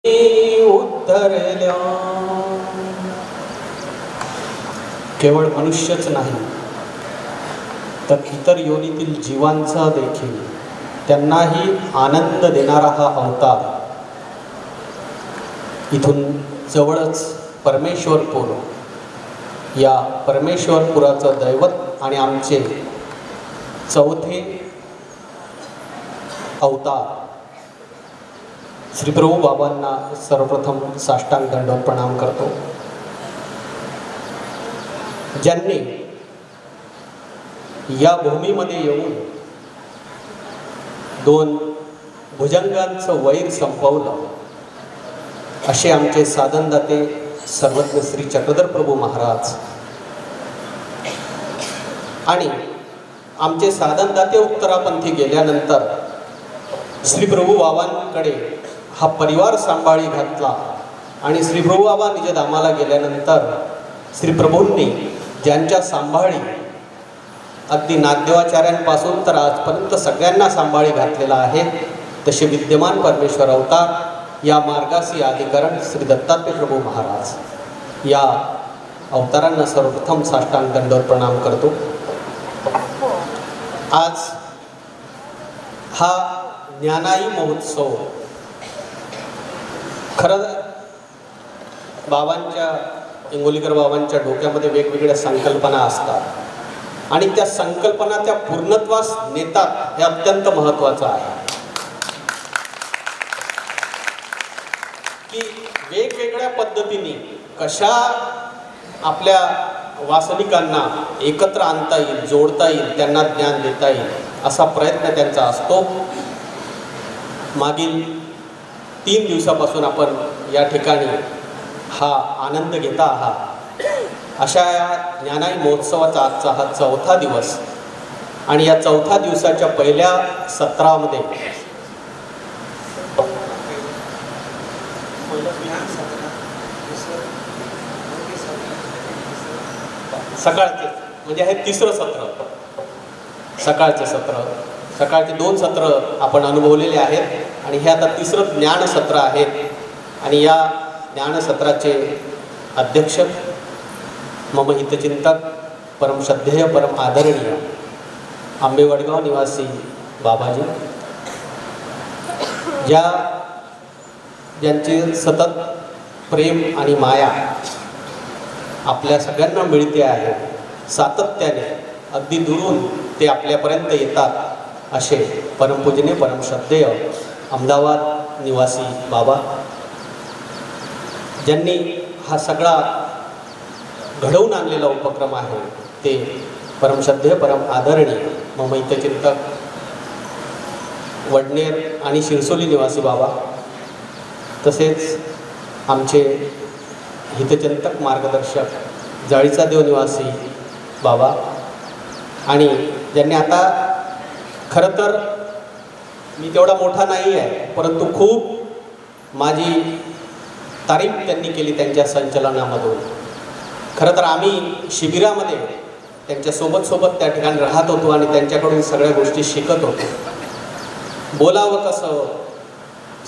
उद्धरल्या केवळ मनुष्यच नाही तर इतर योनीतील जीवांचा देखील त्यांनाही आनंद देणारा हा अवतार. इथून जवळच परमेश्वरपूर, या परमेश्वरपुराचं दैवत आणि आमचे चौथे अवतार श्री प्रभू बाबांना सर्वप्रथम साष्टांग दंडवत प्रणाम करतो. ज्यांनी या भूमीमध्ये येऊन दोन भुजंगांचं वैर संपवलं असे आमचे साधनदाते सर्वज्ञ श्री चक्रधर प्रभू महाराज आणि आमचे साधनदाते उत्तरापंथी गेल्यानंतर श्री प्रभू बाबांकडे हा परिवार सांभाळी घातला आणि श्री प्रभू बाबा निजधामाला गेल्यानंतर श्री प्रभूंनी ज्यांच्या सांभाळी अगदी नागदेवाचार्यांपासून तर आजपर्यंत सगळ्यांना सांभाळी घातलेला आहे तसे विद्यमान परमेश्वर अवतार या मार्गासी अधिकरण श्री दत्तात्रय प्रभू महाराज या अवतारांना सर्वप्रथम साष्टांग दंडवत प्रणाम करतो. आज हा ज्ञानाई महोत्सव खरं बाबांच्या इंगोलीकर बाबांच्या डोक्यामध्ये वेगवेगळ्या संकल्पना असतात आणि त्या संकल्पना त्या पूर्णत्वास नेतात हे अत्यंत महत्त्वाचं आहे की वेगवेगळ्या पद्धतीने कशा आपल्या वासनिकांना एकत्र आणता येईल, जोडता येईल, त्यांना ज्ञान देता येईल असा प्रयत्न त्यांचा असतो. मागील 3 दिवसापासून आपण या ठिकाणी हा आनंद घेता आहात. अशा या ज्ञानाई महोत्सवाचा आजचा हा 4था दिवस आणि या 4थ्या दिवसाच्या पहिल्या सत्रामध्ये सकाळचे म्हणजे हे 3रं सत्र, सकाळचे सत्र, सकाळचे 2 सत्र आपण अनुभवलेले आहेत आणि हे आता 3रं ज्ञानसत्र आहे. आणि या ज्ञानसत्राचे अध्यक्ष मम हितचिंतक परम श्रद्धेय परम आदरणीय आंबे वडगाव निवासी बाबाजी, ज्यांचे सतत प्रेम आणि माया आपल्या सगळ्यांना मिळते आहे, सातत्याने अगदी दुरून ते आपल्यापर्यंत येतात असे परमपूजनीय परम श्रद्धेय अहमदाबाद निवासी बाबा, ज्यांनी हा सगळा घडवून आणलेला उपक्रम आहे ते परम श्रद्धेय परम आदरणीय मम हितचिंतक वडनेर आणि शिरसोली निवासी बाबा, तसेच आमचे हितचिंतक मार्गदर्शक जाळीचा देव निवासी बाबा आणि ज्यांनी आता खरं तर मी तेवढा मोठा नाही आहे परंतु खूप माझी तारीफ त्यांनी केली त्यांच्या संचलनामधून. खरं तर आम्ही शिबिरामध्ये त्यांच्यासोबत त्या ठिकाणी राहत होतो आणि त्यांच्याकडून सगळ्या गोष्टी शिकत होतो. बोलावं कसं,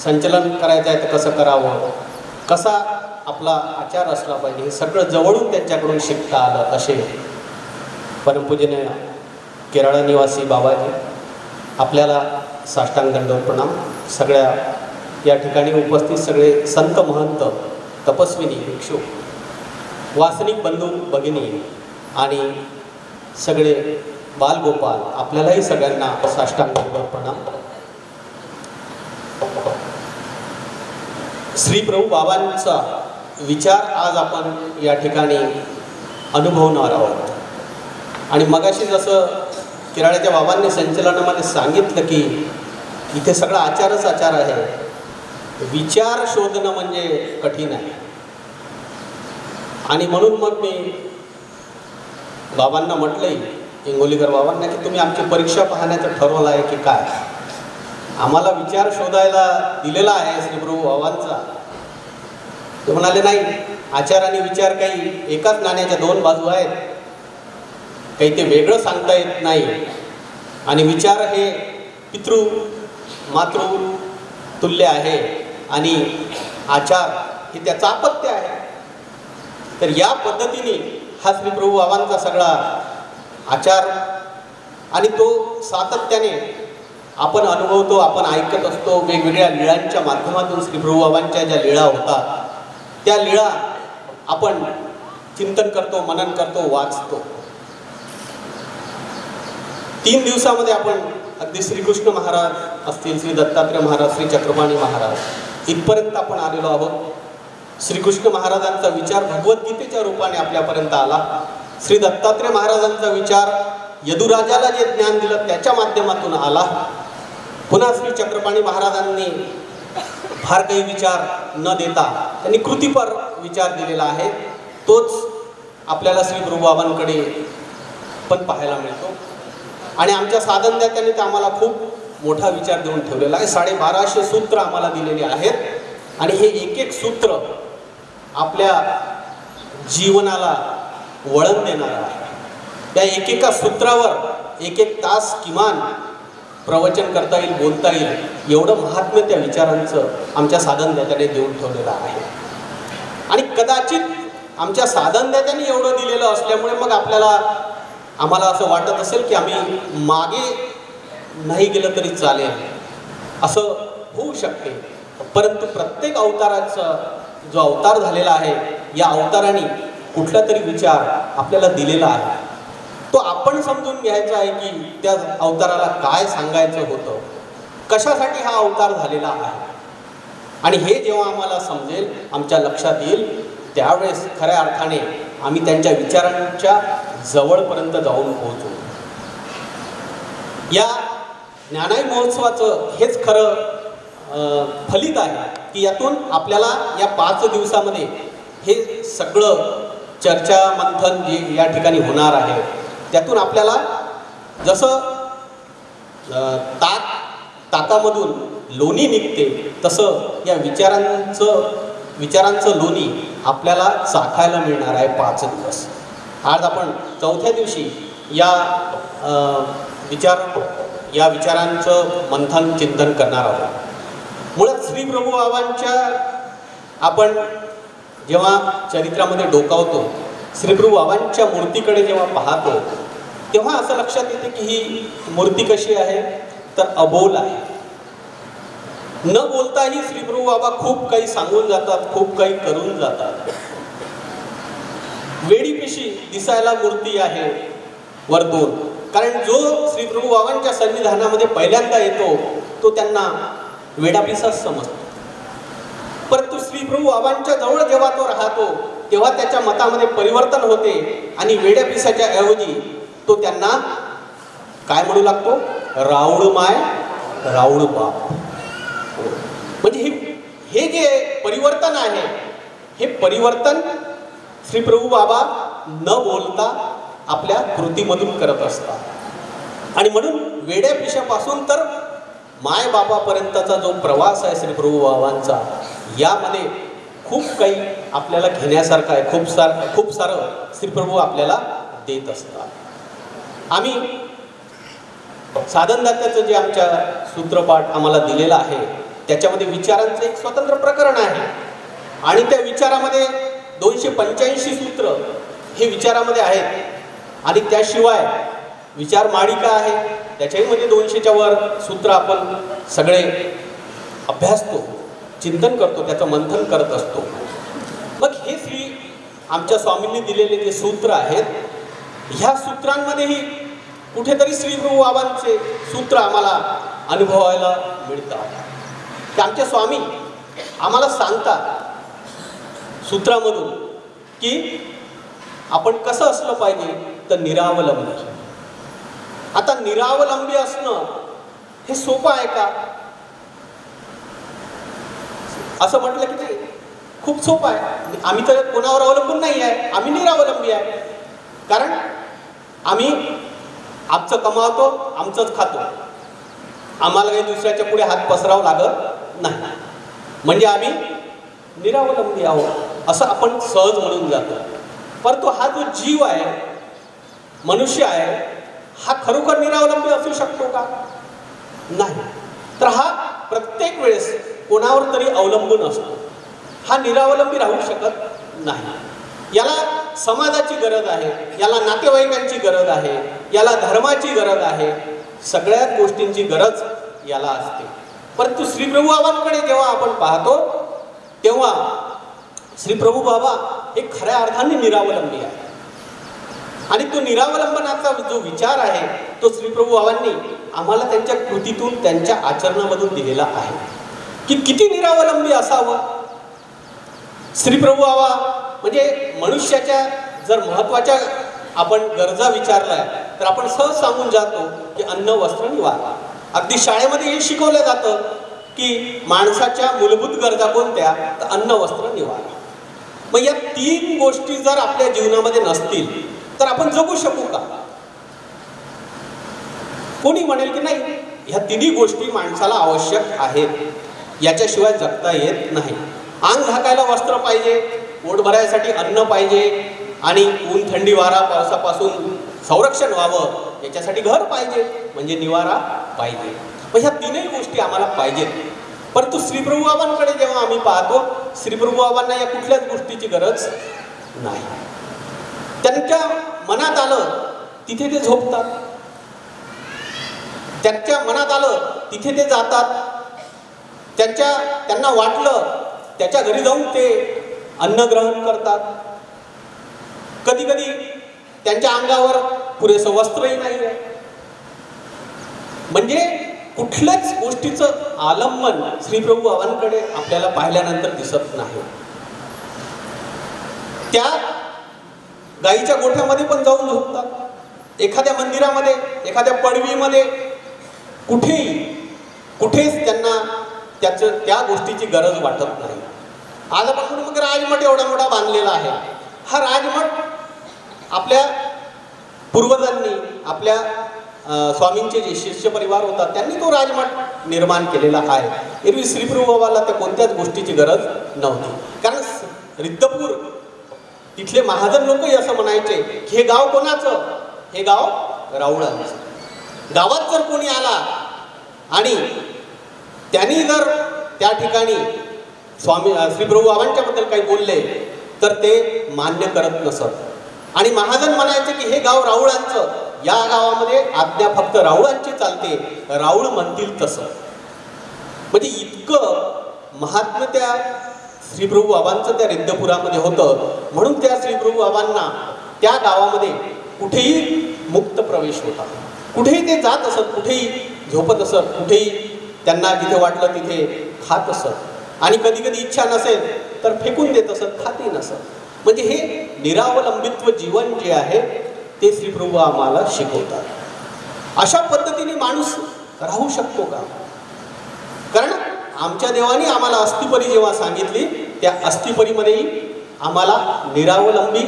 संचलन करायचं आहे तर कसं करावं, कसा आपला आचार असला पाहिजे हे सगळं जवळून त्यांच्याकडून शिकता आलं असे परमपूजनीय केरळ निवासी बाबाजी, आपल्याला साष्टांग दंडवत प्रणाम. सगळ्या या ठिकाणी उपस्थित सगळे संत महंत, तपस्विनी, भिक्षू, वासनिक बंधू भगिनी आणि सगळे बालगोपाल, आपल्यालाही सगळ्यांना साष्टांग दंडवत प्रणाम. श्री प्रभू बाबांचा विचार आज आपण या ठिकाणी अनुभवणार आहोत. आणि मगाशी जसं किराड्याच्या बाबांनी संचलनामध्ये सांगितलं की इथे सगळा आचारच आचार आहे, विचार शोधणं म्हणजे कठीण आहे. आणि म्हणून मग मी बाबांना म्हटलंय, इंगोलीकर बाबांना, की तुम्ही आमची परीक्षा पाहण्याचं ठरवलं आहे की काय. आम्हाला विचार शोधायला दिलेला आहे श्री प्रभू बाबांचा. ते म्हणाले नाही, आचार आणि विचार काही एकाच नाण्याच्या 2 बाजू आहेत, काही ते वेगळं सांगता येत नाही. आणि विचार हे पितृ मातृ तुल्य आहे आणि आचार हे त्याचं अपत्य आहे. तर या पद्धतीने हा श्री प्रभू बाबांचा सगळा आचार आणि तो सातत्याने आपण अनुभवतो, आपण ऐकत असतो. वेगवेगळ्या लीळांच्या माध्यमातून श्री प्रभू बाबांच्या ज्या लीळा होतात त्या लीळा आपण चिंतन करतो, मनन करतो, वाचतो. 3 दिवसामध्ये आपण अगदी श्रीकृष्ण महाराज असतील, श्री दत्तात्रय महाराज, श्री चक्रपाणी महाराज इथपर्यंत आपण आलेलो आहोत. श्रीकृष्ण महाराजांचा विचार भगवद्गीतेच्या रूपाने आपल्यापर्यंत आला. श्री दत्तात्रय महाराजांचा विचार यदुराजाला जे ज्ञान दिलं त्याच्या माध्यमातून आला. पुन्हा श्री चक्रपाणी महाराजांनी फार काही विचार न देता त्यांनी कृतीपर विचार दिलेला आहे. तोच आपल्याला श्री प्रभू बाबांकडे पण पाहायला मिळतो. आणि आमच्या साधनदात्यांनी तर आम्हाला खूप मोठा विचार देऊन ठेवलेला आहे. 1250 सूत्र आम्हाला दिलेली आहेत आणि हे एक एक सूत्र आपल्या जीवनाला वळण देणार आहे. त्या एकेका सूत्रावर एक तास किमान प्रवचन करता येईल, बोलता येईल एवढं महात्म्य त्या विचारांचं आमच्या साधनदात्याने देऊन ठेवलेलं आहे. आणि कदाचित आमच्या साधनदात्यांनी एवढं दिलेलं असल्यामुळे मग आम्हाला असं वाटत असेल की आम्ही मागे नाही गेलं तरी चालेल, असं होऊ शकते. परंतु प्रत्येक अवताराचा जो अवतार झालेला आहे या अवताराने कुठला तरी विचार आपल्याला दिलेला आहे. तो आपण समजून घ्यायचा आहे की त्या अवताराला काय सांगायचं होतं, कशासाठी हा अवतार झालेला आहे. आणि हे जेव्हा आम्हाला समजेल, आमच्या लक्षात येईल, त्यावेळेस खऱ्या अर्थाने आम्ही त्यांच्या विचारांच्या जवळपर्यंत जाऊन पोहोचू. या ज्ञानाई महोत्सवाचं हेच खरं फलित आहे की यातून आपल्याला या 5 दिवसामध्ये हे सगळं चर्चा मंथन जे या ठिकाणी होणार आहे त्यातून आपल्याला जसं ताकामधून लोणी निघते तसं या विचारांचं लोणी आपल्याला चाखायला मिळणार आहे 5 दिवस. आज आपण 4थ्या दिवशी या विचारांचं मंथन चिंतन करणार आहोत. मुळात श्री प्रभू बाबांच्या आपण जेव्हा चरित्रामध्ये डोकावतो, श्री प्रभू बाबांच्या मूर्तीकडे जेव्हा पाहतो तेव्हा असं लक्षात येते की ही मूर्ती कशी आहे तर अबोल आहे. न बोलताही श्री प्रभू बाबा खूप काही सांगून जातात, खूप काही करून जातात. वेडीपिशी दिसायला मूर्ती आहे वरतून, कारण जो श्री प्रभू बाबांच्या सन्निधानामध्ये पहिल्यांदा येतो तो त्यांना वेडापिसाच समजतो. परंतु श्री प्रभू बाबांच्या जवळ जेव्हा तो राहतो तेव्हा त्याच्या मतामध्ये परिवर्तन होते आणि वेड्यापिसाच्या ऐवजी तो त्यांना काय म्हणू लागतो, राऊळ माय राऊळ बाप. म्हणजे हे जे परिवर्तन आहे हे परिवर्तन श्री प्रभू बाबा न बोलता आपल्या कृतीमधून करत असतात. आणि म्हणून वेड्यापिशापासून तर माय बाबापर्यंतचा जो प्रवास आहे श्री प्रभू बाबांचा, यामध्ये खूप काही आपल्याला घेण्यासारखं आहे. खूप सारं श्री प्रभू आपल्याला देत असतात. आम्ही साधनदात्याचं जे आमच्या सूत्रपाठ आम्हाला दिलेलं आहे त्याच्यामध्ये विचारांचं एक स्वतंत्र प्रकरण आहे आणि त्या विचारामध्ये 285 सूत्र हे विचारामध्ये आहेत. आणि त्याशिवाय विचार माळिका आहे, त्याच्याही मध्ये 200च्या वर सूत्र आपण सगळे अभ्यासतो, चिंतन करतो, त्याचं मंथन करत असतो. मग हे श्री आमच्या स्वामींनी दिलेले जे सूत्र आहेत, ह्या सूत्रांमध्येही कुठेतरी श्री प्रभू बाबांचे सूत्र आम्हाला अनुभवायला मिळतात. ते आमचे स्वामी आम्हाला सांगतात सूत्रामधून की आपण कसं असलं पाहिजे तर निरावलंबी. आता निरावलंबी असणं हे सोपं आहे का असं म्हटलं की ते खूप सोपं आहे. आम्ही तर कोणावर अवलंबून नाही आहे, आम्ही निरावलंबी आहे. कारण आम्ही आमचं कमावतो, आमचंच खातो, आम्हाला काही दुसऱ्याच्या पुढे हात पसरावं लागत नाही, म्हणजे आम्ही निरावलंबी आहोत असं आपण सहज म्हणून जातो. परंतु हा जो जीव आहे, मनुष्य आहे, हा खरोखर निरावलंबी असू शकतो का? नाही. तर हा प्रत्येक वेळेस कोणावर तरी अवलंबून असतो. हा निरावलंबी राहू शकत नाही. याला समाजाची गरज आहे, याला नातेवाईकांची गरज आहे, याला धर्माची गरज आहे, सगळ्याच गोष्टींची गरज याला असते. परंतु श्री प्रभू बाबांकडे जेव्हा आपण पाहतो तेव्हा श्री प्रभू बाबा हे खऱ्या अर्थाने निरावलंबी आहे. आणि तो निरावलंबनाचा जो विचार आहे तो श्री प्रभू बाबांनी आम्हाला त्यांच्या कृतीतून, त्यांच्या आचरणामधून दिलेला आहे की किती निरावलंबी असावं. श्री प्रभू बाबा म्हणजे मनुष्याच्या जर महत्त्वाच्या आपण गरजा विचारल्या तर आपण सहज सांगून जातो की अन्न, वस्त्र, निवारा. अगदी शाळेमध्ये हे शिकवलं जातं की माणसाच्या मूलभूत गरजा कोणत्या, तर अन्न, वस्त्र, निवारा. मग या 3 गोष्टी जर आपल्या जीवनामध्ये नसतील तर आपण जगू शकू का? कोणी म्हणेल की नाही, ह्या 3 गोष्टी माणसाला आवश्यक आहेत, याच्याशिवाय जगता येत नाही. अंग झाकायला वस्त्र पाहिजे, पोट भरायसाठी अन्न पाहिजे आणि ऊन, थंडी, वारा, पावसापासून संरक्षण व्हावं याच्यासाठी घर पाहिजे, म्हणजे निवारा पाहिजे. मग ह्या 3 गोष्टी आम्हाला पाहिजेत. परंतु श्री प्रभू बाबांकडे जेव्हा आम्ही पाहतो, श्री प्रभू बाबांना या कुठल्याच गोष्टीची गरज नाही. त्यांच्या मनात आलं तिथे ते झोपतात, त्यांच्या मनात आलं तिथे ते जातात, त्यांना वाटलं त्याच्या घरी जाऊन ते अन्न ग्रहण करतात. कधी कधी त्यांच्या अंगावर पुरेसं वस्त्रही नाही आहे. म्हणजे कुठल्याच गोष्टीचं आलंबन श्री प्रभू बाबांकडे आपल्याला पाहिल्यानंतर दिसत नाही. त्या गाईच्या गोठ्यामध्ये पण जाऊन झोपतात, एखाद्या मंदिरामध्ये, एखाद्या पडवीमध्ये, कुठेच त्यांना त्या गोष्टीची गरज वाटत नाही. आज आपण मग राजमठ एवढा मोठा बांधलेला आहे. हा राजमठ आपल्या पूर्वजांनी, आपल्या स्वामींचे जे शिष्य परिवार होता त्यांनी तो राजमठ निर्माण केलेला आहे. एरवी श्री प्रभू बाबाला त्या कोणत्याच गोष्टीची गरज नव्हती. कारण रिद्धपूर तिथले महाजन लोकही असं म्हणायचे की हे गाव कोणाचं, हे गाव राऊळांचं. गावात जर कोणी आला आणि त्यांनी जर त्या ठिकाणी श्री प्रभू बाबांच्याबद्दल काही बोलले तर ते मान्य करत नसत. आणि महाजन म्हणायचे की हे गाव राऊळांचं, या गावामध्ये आज्ञा फक्त राऊळांची चालते, राऊळ म्हणतील तसं. म्हणजे इतकं महात्म्य त्या श्री प्रभू बाबांचं त्या रिद्धपुरामध्ये होतं. म्हणून त्या श्री प्रभू बाबांना त्या गावामध्ये कुठेही मुक्त प्रवेश होता. कुठेही ते जात असत, कुठेही झोपत असत, कुठेही त्यांना जिथे वाटलं तिथे खात असत. आणि कधी कधी इच्छा नसेल तर फेकून देत असत, खातही नसत. म्हणजे हे निरावलंबित्व जीवन जे आहे ते श्री प्रभू आम्हाला शिकवतात. अशा पद्धतीने माणूस राहू शकतो का? कारण आमच्या देवाने आम्हाला अस्थिपरी जेव्हा सांगितली त्या अस्थिपरीमध्येही आम्हाला निरावलंबी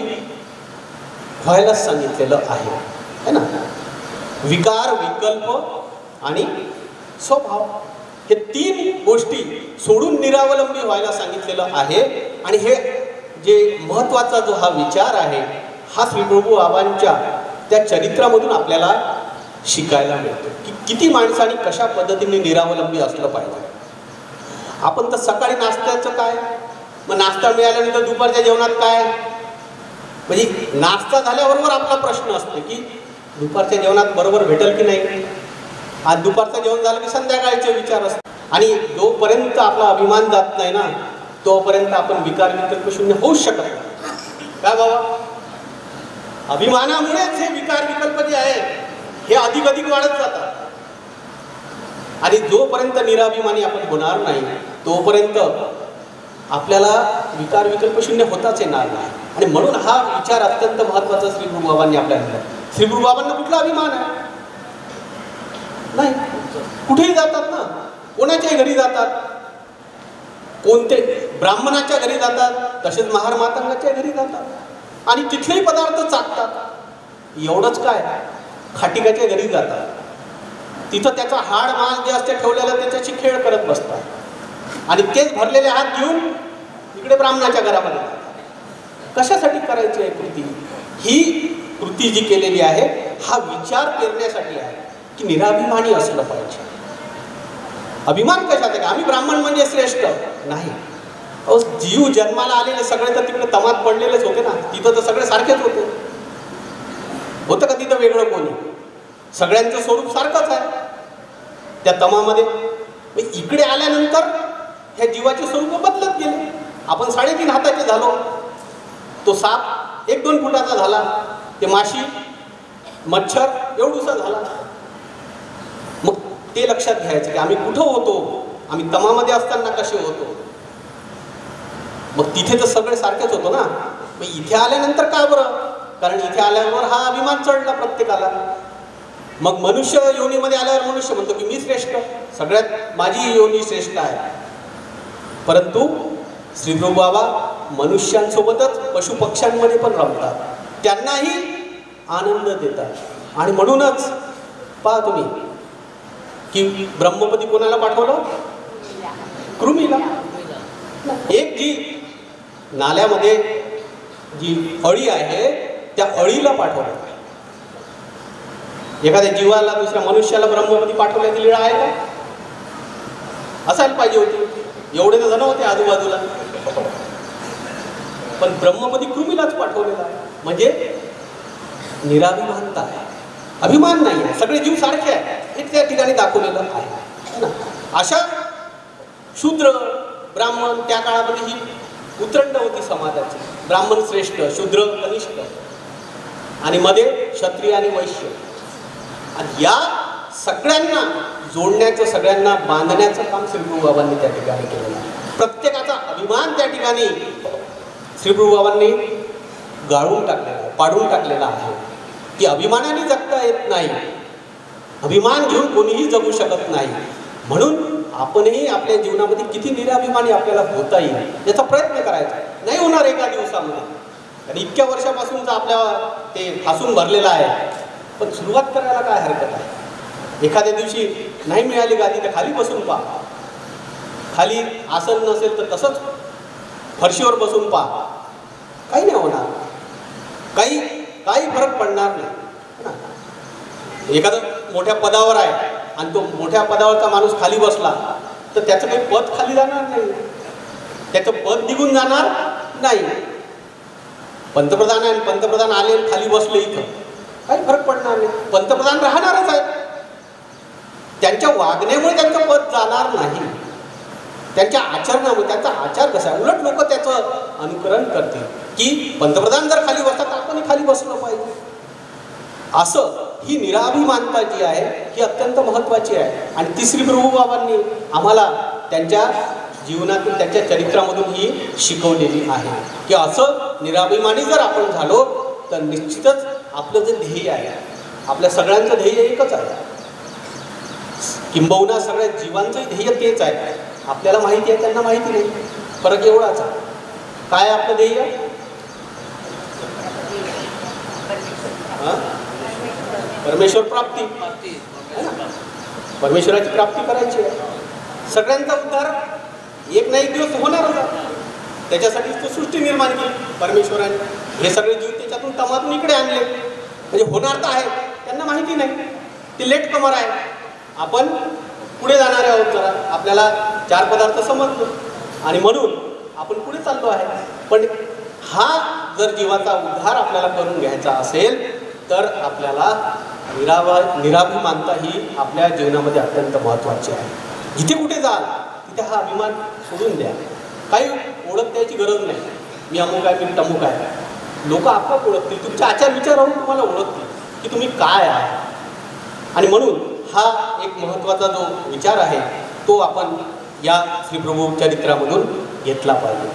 व्हायलाच सांगितलेलं आहे ना. विकार, विकल्प आणि स्वभाव हे 3 गोष्टी सोडून निरावलंबी व्हायला सांगितलेलं आहे. आणि हे जे महत्त्वाचा जो हा विचार आहे हा श्री प्रभू बाबांच्या त्या चरित्रामधून आपल्याला शिकायला मिळतो की किती माणसांनी कशा पद्धतीने निरावलंबी असलं पाहिजे. आपण तर सकाळी नाश्त्याचं काय, मग नाश्ता मिळाल्यानंतर दुपारच्या जेवणात काय, म्हणजे नाश्ता झाल्याबरोबर आपला प्रश्न असतो की दुपारच्या जेवणात बरोबर भेटेल की नाही. आज दुपारचं जेवण झालं की संध्याकाळचे विचार असतात. आणि जोपर्यंत आपला अभिमान जात नाही ना तोपर्यंत आपण विकार विकल्प शून्य होऊच शकत नाही. काय बाबा, अभिमानामुळेच हे विकार विकल्प जे आहे हे अधिक अधिक वाढत जातात. आणि जोपर्यंत निराभिमानी आपण होणार नाही तोपर्यंत आपल्याला विकार विकल्प शून्य होताच येणार नाही. आणि म्हणून हा विचार अत्यंत महत्त्वाचा श्री गुरु बाबांनी आपल्याला दिला. श्री गुरु बाबांना कुठला अभिमान आहे नाही. कुठेही जातात ना, कोणाच्याही घरी जातात, कोणते ब्राह्मणाच्या घरी जातात, तसेच महार मातंगाच्या घरी जातात आणि तिथलेही पदार्थ चाकतात. एवढंच काय, खाटिकाच्या घरी जातात, तिथं त्याचा हाड मांस जे असते ठेवलेलं त्याच्याशी खेळ करत बसतात आणि तेच भरलेले हात घेऊन इकडे ब्राह्मणाच्या घरामध्ये जातात. कशासाठी करायची आहे कृती? ही कृती जी केलेली आहे हा विचार करण्यासाठी आहे की निराभिमानी असलं पाहिजे. अभिमान कशात आहे? आम्ही ब्राह्मण म्हणजे श्रेष्ठ नाही. अहो जीव जन्माला आलेले सगळे तर तिकडे तमात पडलेलेच होते ना, तिथं तर सगळे सारखेच होते. होतं का तिथं वेगळं कोणी? सगळ्यांचं स्वरूप सारखंच आहे त्या तमामध्ये. इकडे आल्यानंतर ह्या जीवाचे स्वरूप बदलत गेले. आपण 3.5 हाताचे झालो, तो साप 1-2 फुटाचा झाला, ते माशी मच्छर एवढूसा झाला. मग ते लक्षात घ्यायचं की आम्ही कुठं होतो, आम्ही तमामध्ये असताना कसे होतो. मग तिथे तर सगळे सारखेच होतो ना. मग इथे आल्यानंतर का बरं? कारण इथे आल्यावर हा अभिमान चढला प्रत्येकाला. मग मनुष्य योनीमध्ये आल्यावर मनुष्य म्हणतो की मी श्रेष्ठ, सगळ्यात माझी योनी श्रेष्ठ आहे. परंतु श्री प्रभू बाबा मनुष्यांसोबतच पशुपक्ष्यांमध्ये पण रमतात, त्यांनाही आनंद देतात. आणि म्हणूनच पहा तुम्ही की ब्रह्मपदी कोणाला पाठवलं? कृमीला. एक जी नाल्यामध्ये जी अळी आहे त्या अळीला पाठवलं. एखाद्या जीवाला दुसऱ्या मनुष्याला ब्रह्मपदी पाठवण्याची लीळा आहे का? असायला पाहिजे होती. एवढे जण होते आजूबाजूला, पण ब्रह्मपदी कृमीलाच पाठवलेला आहे. म्हणजे निराभिमानता आहे, अभिमान नाही आहे. सगळे जीव सारखे आहे हे त्या ठिकाणी दाखवलेलं आहे ना. अशा शूद्र ब्राह्मण त्या काळामध्ये ही उतरंड होती समाजाची. ब्राह्मण श्रेष्ठ, शूद्र कनिष्ठ, आणि मध्ये क्षत्रिय आणि वैश्य. आणि या सगळ्यांना जोडण्याचं, सगळ्यांना बांधण्याचं काम श्री प्रभू बाबांनी त्या ठिकाणी केलेलं आहे. प्रत्येकाचा अभिमान त्या ठिकाणी श्री प्रभू बाबांनी गाळून टाकलेला, पाडून टाकलेला आहे की अभिमानाने जगता येत नाही, अभिमान घेऊन कोणीही जगू शकत नाही. म्हणून आपणही आपल्या जीवनामध्ये किती निराभिमानी आपल्याला होता येईल याचा प्रयत्न करायचा. नाही होणार एका दिवसामध्ये, आणि इतक्या वर्षापासूनचा आपल्या ते ठासून भरलेला आहे. पण सुरुवात करायला काय हरकत आहे? एखाद्या दिवशी नाही मिळाली गादी तर खाली बसून पहा, खाली आसन नसेल तर तसंच फरशीवर बसून पहा, काही नाही होणार, काही फरक पडणार नाही. एखादं मोठ्या पदावर आहे आणि तो मोठ्या पदावरचा माणूस खाली बसला तर त्याचं काही पद खाली जाणार नाही, त्याचं पद निघून जाणार नाही. पंतप्रधान आहे आणि पंतप्रधान आले खाली बसले, इथं काही फरक पडणार नाही. पंतप्रधान राहणारच आहेत. त्यांच्या वागण्यामुळे त्यांचं पद जाणार नाही, त्यांच्या आचरणामुळे. त्यांचा आचार कसा आहे, उलट लोक त्याचं अनुकरण करतील की पंतप्रधान जर खाली बसतात तर आपण खाली बसलं पाहिजे. असं ही निराभिमानता जी आहे ही अत्यंत महत्त्वाची आहे. आणि ती श्री प्रभू बाबांनी आम्हाला त्यांच्या जीवनातून, त्यांच्या चरित्रामधून ही शिकवलेली आहे की असं निराभिमानी जर आपण झालो तर निश्चितच आपलं जे ध्येय आहे, आपल्या सगळ्यांचं ध्येय एकच आहे. किंबहुना सगळ्या जीवांचंही ध्येय तेच आहे. आपल्याला माहिती आहे, त्यांना माहिती नाही. फरक एवढाच आहे. काय आपलं ध्येय? परमेश्वर प्राप्ती, परमेश्वराची प्राप्ती करायची आहे. सगळ्यांचा उद्धार एक ना एक दिवस होणारच आहे. त्याच्यासाठीच तो सृष्टी निर्माण केली परमेश्वराने. हे सगळे जीव त्याच्यातून तमातून इकडे आणले, म्हणजे होणार तर आहे. त्यांना माहिती नाही, ते लेट कमर आहे. आपण पुढे जाणारे आहोत. जरा आपल्याला 4 पदार्थ समजतो आणि म्हणून आपण पुढे चाललो आहे. पण हा जर जीवाचा उद्धार आपल्याला करून घ्यायचा असेल तर आपल्याला निराभिमानता ही आपल्या जीवनामध्ये अत्यंत महत्त्वाची आहे. जिथे कुठे जाल तिथे हा अभिमान सोडून द्या. काही ओळख द्यायची गरज नाही. मी अमुक आहे, मी तमुक आहे. लोक आपोआप ओळखतील, तुमच्या आचार विचारावरून तुम्हाला ओळखतील की तुम्ही काय आहे. आणि म्हणून हा एक महत्त्वाचा जो विचार आहे तो आपण या श्रीप्रभू चरित्रामधून घेतला पाहिजे.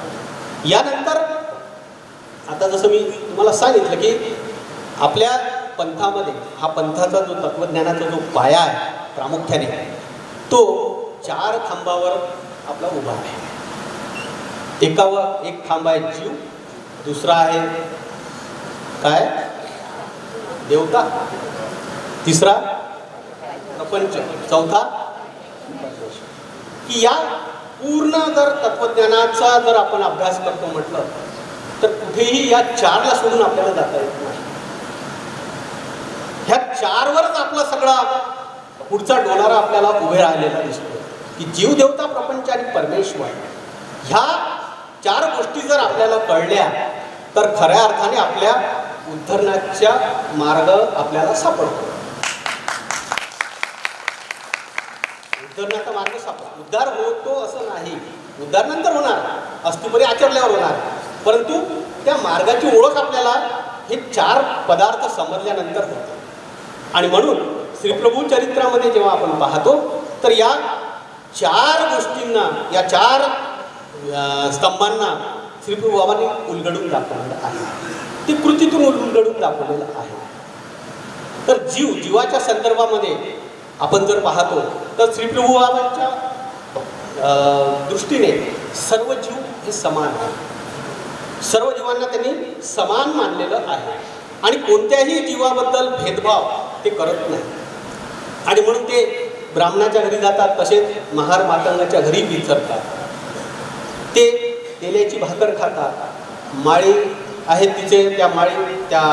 यानंतर आता जसं मी तुम्हाला सांगितलं की आपल्या पंथामध्ये हा पंथाचा जो तत्त्वज्ञानाचा जो पाया आहे प्रामुख्याने तो 4 खांबावर आपला उभा आहे. एक खांब आहे जीव, दुसरा आहे काय देवता, तिसरा प्रपंच, चौथा परमेश्वर. की या पूर्ण जर तत्त्वज्ञानाचा जर आपण अभ्यास करतो म्हटलं तर कुठेही या 4ला सोडून आपल्याला जाता येत नाही. ह्या 4वरच आपला सगळा पुढचा डोलारा आपल्याला उभे राहिलेला दिसतो की जीव, देवता, प्रपंच आणि परमेश्वर. ह्या 4 गोष्टी जर आपल्याला कळल्या तर खऱ्या अर्थाने आपल्या उद्धरणाच्या मार्ग आपल्याला सापडतो. उद्धरणाचा मार्ग सापडतो. उद्धार होतो असं नाही, उद्धार नंतर होणार, अस्तुपरी आचरल्यावर होणार, परंतु त्या मार्गाची ओळख आपल्याला हे 4 पदार्थ समजल्यानंतर होते. आणि म्हणून श्रीप्रभू चरित्रामध्ये जेव्हा आपण पाहतो तर या 4 गोष्टींना, या 4 स्तंभांना श्रीप्रभू बाबांनी उलगडून दाखवलेलं आहे. ते कृतीतून उलगडून दाखवलेलं आहे. तर जीवाच्या संदर्भामध्ये आपण जर पाहतो तर श्रीप्रभू बाबांच्या दृष्टीने सर्व जीव हे समान आहे. सर्व जीवांना त्यांनी समान मानलेलं आहे आणि कोणत्याही जीवाबद्दल भेदभाव ते करत नाही. आणि म्हणून ते ब्राह्मणाच्या घरी जातात, तसेच महार मातंगाच्या घरी विचरतात. ते तेल्याची भाकर खातात. माळी आहेत तिचे, त्या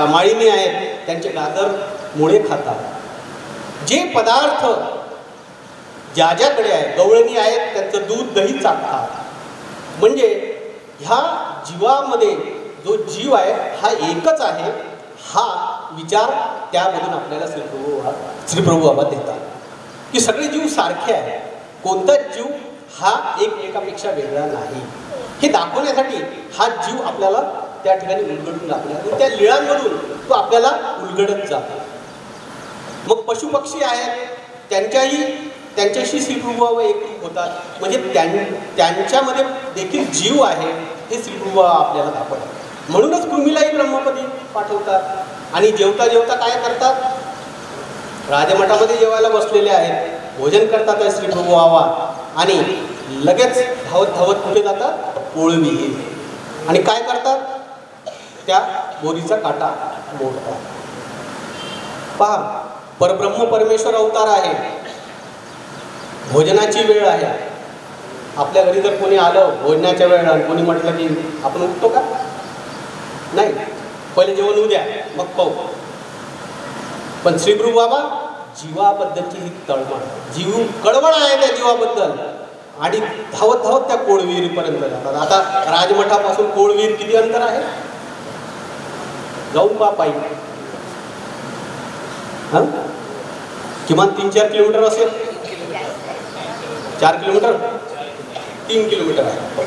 माळीने आहेत त्यांचे गागर मुळे खातात. जे पदार्थ ज्याच्याकडे आहे, गवळणी आहेत त्यांचं दूध दही चाखतात. म्हणजे ह्या जीवामध्ये जो जीव आहे हा एकच आहे, हा विचार त्यामधून आपल्याला श्रीप्रभू बाबा देतात की सगळे जीव सारखे आहे, कोणताच जीव हा एकमेकापेक्षा वेगळा नाही. हे दाखवण्यासाठी हा जीव आपल्याला त्या ठिकाणी उलगडून दाखवला आणि त्या लीळांमधून तो आपल्याला उलगडत जातो. मग पशुपक्षी आहेत त्यांच्याशी श्रीप्रभू बाबा एकरूप होतात. म्हणजे त्यांच्यामध्ये देखील जीव आहे हे श्रीप्रभू बाबा आपल्याला दाखवतात. म्हणूनच कृमीलाही ब्रह्मपदी पाठवतात आणि जेवता जेवता काय करतात, राजमठामध्ये जेवायला बसलेले आहेत, भोजन करतात आहे श्रीप्रभू बाबा आणि लगेच धावत कुठे जातात, कोळवी, आणि काय करतात, त्या बोरीचा काटा मोडतात. पहा, परब्रह्म परमेश्वर अवतार आहे, भोजनाची वेळ आहे. आपल्या घरी जर कोणी आलं भोजनाच्या वेळ आणि कोणी म्हटलं की आपण उठतो का? नाही, पहिले जेवण उद्या मग पाहू. पण श्रीप्रभू बाबा जीवाबद्दलची ही तळमळ, जीव कळवळ आहे त्या जीवाबद्दल आणि धावत त्या कोळविहीरीपर्यंत जातात. आता राजमठापासून कोळविहीर किती अंतर आहे? जाऊन पहा पाहिजे, किमान 3-4 किलोमीटर असेल. 4 किलोमीटर, 3 किलोमीटर आहे,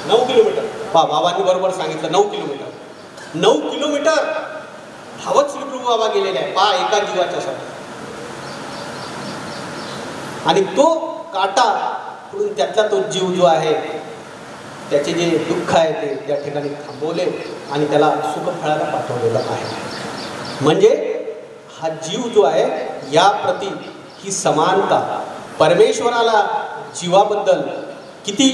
9 किलोमीटर. बाबांनी बरोबर सांगितलं, 9 किलोमीटर. 9 किलोमीटर धावत श्रीप्रभू बाबा गेलेले आहे पहा एका जीवाच्यासाठी. आणि तो काटा पुढून त्यातला तो जीव जो आहे त्याचे जे दुःख आहे ते त्या ठिकाणी थांबवले आणि त्याला सुखफळाला पाठवलेलं आहे. म्हणजे हा जीव जो आहे या प्रती ही समानता, परमेश्वराला जीवाबद्दल किती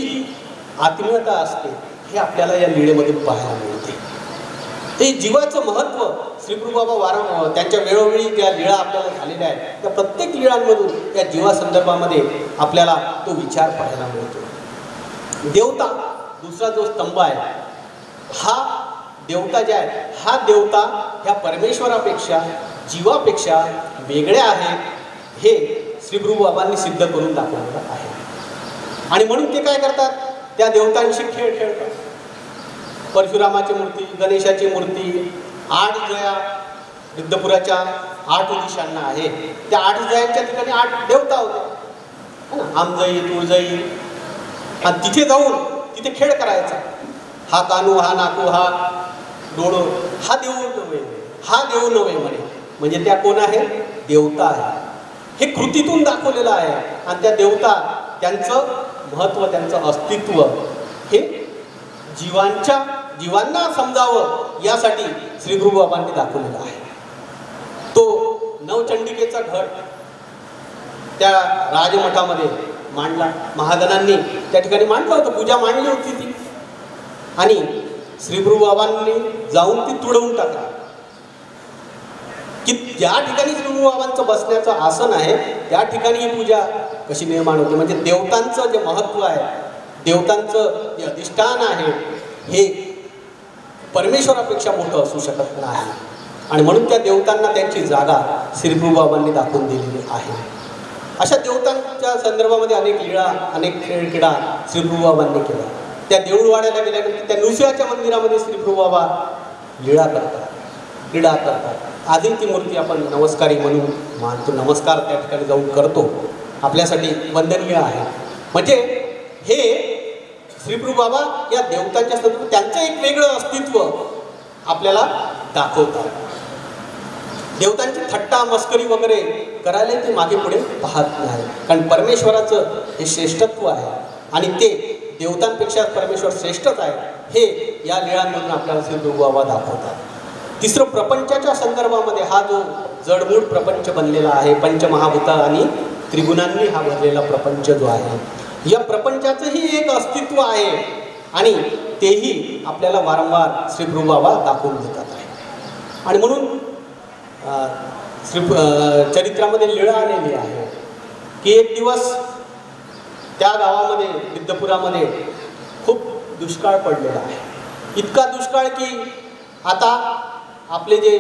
आत्मीयता असते हे आपल्याला या लीळेमधून पाहायला मिळते. ते जीवाचं महत्त्व श्रीप्रभू बाबा वारंवार त्यांच्या वेळोवेळी त्या लीळा आपल्याला झालेल्या आहेत, त्या प्रत्येक लीळांमधून त्या जीवासंदर्भामध्ये आपल्याला तो विचार पाहायला मिळतो. देवता दुसरा जो स्तंभ आहे, हा देवता जे आहे, हा देवता ह्या परमेश्वरापेक्षा जीवापेक्षा वेगळ्या आहेत हे श्रीप्रभू बाबांनी सिद्ध करून दाखवलेलं आहे. आणि म्हणून ते काय करतात, त्या देवतांशी खेळ खेळतात. परशुरामाची मूर्ती, गणेशाची मूर्ती, 8 जया रिद्धपुराच्या 8 दिशांना आहे. त्या 8 जयांच्या ठिकाणी 8 देवता होते, आमजई, तुळजई, आणि तिथे जाऊन तिथे खेळ करायचा. हा कानू, हा नाकू, हा डोळो, हा देऊ नव्हे, हा देऊ नव्हे म्हणे. म्हणजे त्या कोण आहे? देवता आहे. हे कृतीतून दाखवलेलं आहे. आणि त्या देवता त्यांचं महत्त्व, त्यांचं अस्तित्व हे जीवांना समजावं यासाठी श्रीप्रभू बाबांनी दाखवलेला आहे. तो नवचंडिकेचा घट त्या राजमठामध्ये मांडला, महाजनांनी त्या ठिकाणी मांडलं होतं, पूजा मांडली होती ती, आणि श्रीप्रभू बाबांनी जाऊन ती तुडवून टाकली. की ज्या ठिकाणी श्रीप्रभू बाबांचं बसण्याचं आसन आहे त्या ठिकाणी ही पूजा कशी निर्माण होते. म्हणजे देवतांचं जे महत्त्व आहे, देवतांचं जे अधिष्ठान आहे हे परमेश्वरापेक्षा मोठं असू शकत नाही. आणि म्हणून त्या देवतांना त्यांची जागा श्रीप्रभू बाबांनी दाखवून दिलेली आहे. अशा देवतांच्या संदर्भामध्ये अनेक लीळा, अनेक खेळकिडा श्रीप्रभू बाबांनी केला. त्या देऊळवाड्याला गेल्यानंतर त्या नृसिंहाच्या मंदिरामध्ये श्री प्रभू बाबा लीळा करतात, क्रीडा करतात. आजही ती मूर्ती आपण नमस्कारी म्हणून मानतो, नमस्कार त्या ठिकाणी जाऊन करतो, आपल्यासाठी वंदनीय आहे. म्हणजे हे श्री प्रभू बाबा या देवतांच्या संदर्भात त्यांचं एक वेगळं अस्तित्व आपल्याला दाखवतात. देवतांची थट्टा मस्करी वगैरे करायला ते मागे पुढे पाहत नाही, कारण परमेश्वराचं हे श्रेष्ठत्व आहे आणि ते देवतांपेक्षा परमेश्वर श्रेष्ठच आहे, हे या लीळांमधून आपल्याला श्री प्रभू बाबा दाखवतात. तिसरं, प्रपंचाच्या संदर्भामध्ये हा जो जडमूड प्रपंच बनलेला आहे, पंचमहाभूता आणि त्रिगुणांनी हा भरलेला प्रपंच जो आहे, या प्रपंचाचंही एक अस्तित्व आहे आणि तेही आपल्याला वारंवार श्री प्रभू बाबा दाखवून देतात आहे. आणि म्हणून श्री चरित्रामध्ये लीळा आलेली आहे की एक दिवस त्या गावामध्ये विद्यपुरामध्ये खूप दुष्काळ पडलेला आहे. इतका दुष्काळ की आता आपले जे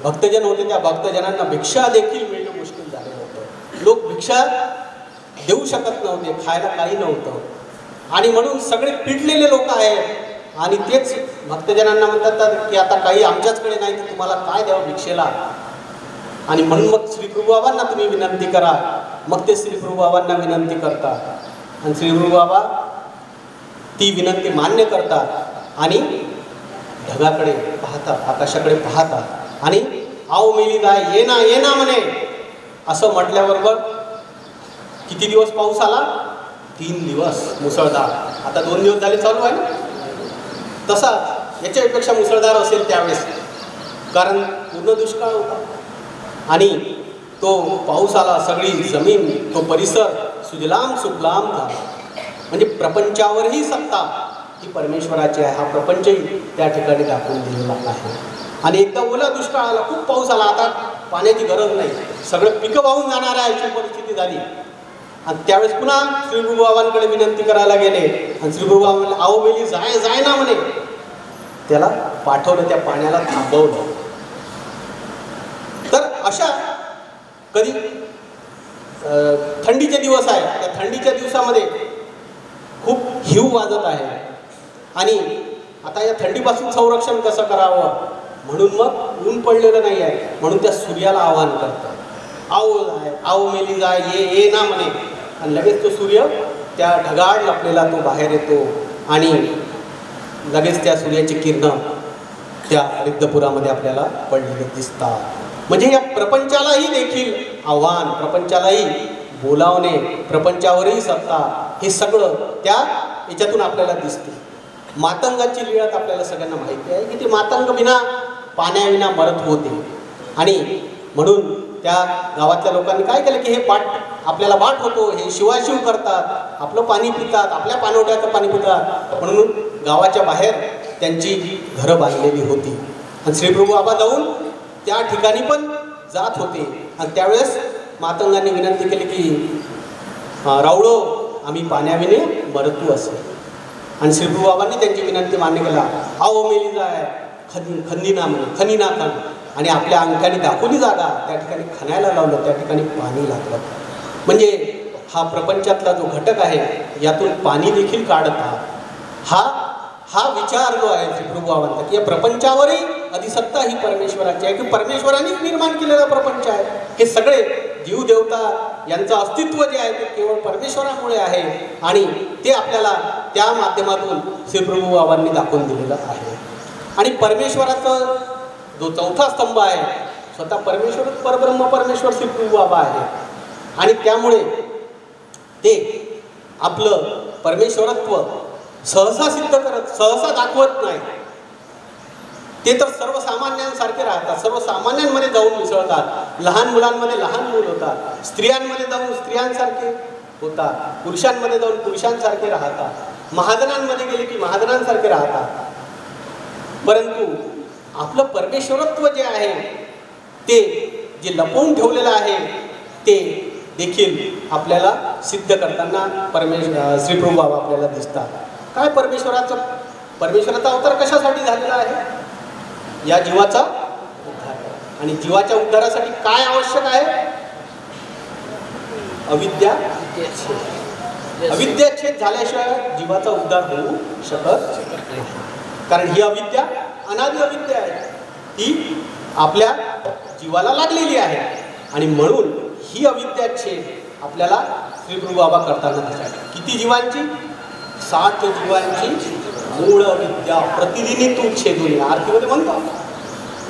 भक्तजन होते त्या भक्तजनांना भिक्षा देखील मिळणं मुश्किल झालेलं होतं. लोक भिक्षा देऊ शकत नव्हते, खायला काही नव्हतं आणि म्हणून सगळे पिडलेले लोक आहेत आणि तेच भक्तजनांना म्हणतात की आता काही आमच्याचकडे नाही तर तुम्हाला काय द्यावं भिक्षेला. आणि म्हणून मग श्री प्रभू बाबांना तुम्ही विनंती करा. मग ते श्री प्रभू बाबांना विनंती करतात आणि श्री प्रभू बाबा ती विनंती मान्य करतात आणि ढगाकडे पाहतात, आकाशाकडे पाहतात आणि आओ मेली जाय ये ना म्हणे असं म्हटल्याबरोबर किती दिवस पाऊस आला? 3 दिवस मुसळधार. आता 2 दिवस झाले चालू आहे ना, तसा याच्यापेक्षा मुसळधार असेल त्यावेळेस, कारण पूर्ण दुष्काळ होता आणि तो पाऊस आला, सगळी जमीन, तो परिसर सुजलाम सुफलाम झाला. म्हणजे प्रपंचावरही सत्ता ही परमेश्वराची आहे, हा प्रपंचही त्या ठिकाणी दाखवून दिलेला आहे. आणि एकदा ओला दुष्काळ आला, खूप पाऊस आला, आता पाण्याची गरज नाही, सगळं पिकं वाहून जाणार आहे अशी परिस्थिती झाली. आणि त्यावेळेस पुन्हा श्री प्रभू बाबांकडे विनंती करायला गेले आणि श्री प्रभू बाबा म्हणले आओ मेली जाय ना म्हणे. त्याला पाठवलं, त्या पाण्याला थांबवलं. तर अशा कधी थंडीचे दिवस आहे, त्या थंडीच्या दिवसामध्ये खूप हिव वाजत आहे आणि आता या थंडीपासून संरक्षण कसं करावं म्हणून मग ऊन पडलेलं नाही आहे, म्हणून त्या सूर्याला आवाहन करतात, आओ मेली जाय ये ना म्हणे. आणि लगेच तो सूर्य त्या ढगाळ लपलेला तो बाहेर येतो आणि लगेच त्या सूर्याची किरणं त्या रिद्धपुरामध्ये आपल्याला पडलेले दिसतात. म्हणजे या प्रपंचालाही देखील आव्हान, प्रपंचालाही बोलावणे, प्रपंचावरही सत्ता, हे सगळं त्या याच्यातून आपल्याला दिसते. मातंगाची लीळा आपल्याला सगळ्यांना माहिती आहे की ते मातंग विना पाण्याविना मरत होते आणि म्हणून त्या गावातल्या लोकांनी काय केलं की हे आपल्याला बाट होतो, हे शिवाशिव करतात, आपलं पाणी पितात, आपल्या पाणवठ्याचं पाणी पितात, म्हणून गावाच्या बाहेर त्यांची घरं बांधलेली होती. आणि श्री प्रभू बाबा जाऊन त्या ठिकाणी पण जात होते आणि त्यावेळेस मातंगांनी विनंती केली की रावळो आम्ही पाण्याविने मरतू असे. आणि श्री प्रभू बाबांनी त्यांची विनंती मान्य केला. आओ मेली जाय खनिना म्हणे, खनिना खण. आणि आपल्या अंगठ्याने दाखवली जागा त्या ठिकाणी खणायला लावलं, त्या ठिकाणी पाणी लागलं. म्हणजे हा प्रपंचातला जो घटक आहे यातून पाणी देखील काढतात. हा विचार जो आहे श्री प्रभू बाबांचा की या प्रपंचावरही अधिसत्ता ही परमेश्वराची आहे, की परमेश्वरानेच निर्माण केलेला प्रपंच आहे. हे सगळे जीव देवता यांचं अस्तित्व जे आहे ते केवळ परमेश्वरामुळे आहे आणि ते आपल्याला त्या माध्यमातून श्री प्रभू बाबांनी दाखवून दिलेलं आहे. आणि परमेश्वराचं जो चौथा स्तंभ आहे स्वतः परमेश्वर, परब्रह्म परमेश्वर श्री प्रभू बाबा आहे आणि त्यामुळे ते आपलं परमेश्वरत्व सहसा सिद्ध करत, सहसा दाखवत नाही. ते तर सर्वसामान्यांसारखे राहतात, सर्वसामान्यांमध्ये जाऊन मिसळतात, लहान मुलांमध्ये लहान मूल होतात, स्त्रियांमध्ये जाऊन स्त्रियांसारखे होतात, पुरुषांमध्ये जाऊन पुरुषांसारखे राहतात, महाजनांमध्ये गेले की महाजनांसारखे राहतात. परंतु आपलं परमेश्वरत्व जे आहे ते जे लपवून ठेवलेलं आहे ते देखील आपल्याला सिद्ध करताना श्री प्रभू बाबा आपल्याला दिसतात. काय परमेश्वराचा अवतार कशासाठी झालेला आहे? या जीवाचा उद्धार. आणि जीवाच्या उद्धारासाठी काय आवश्यक आहे? अविद्या, अविद्याच्छेद झाल्याशिवाय जीवाचा उद्धार होऊ शकत नाही. कारण ही अविद्या अनादि अविद्या आहे, ती आपल्या जीवाला लागलेली आहे. आणि म्हणून ही अविद्याच्छेद आपल्याला श्री प्रभू बाबा करताना दिसतात. किती जीवांची? 60 जीवांची मूळ अविद्या प्रतिदिनी तू छेदून. आरतीमध्ये म्हणतो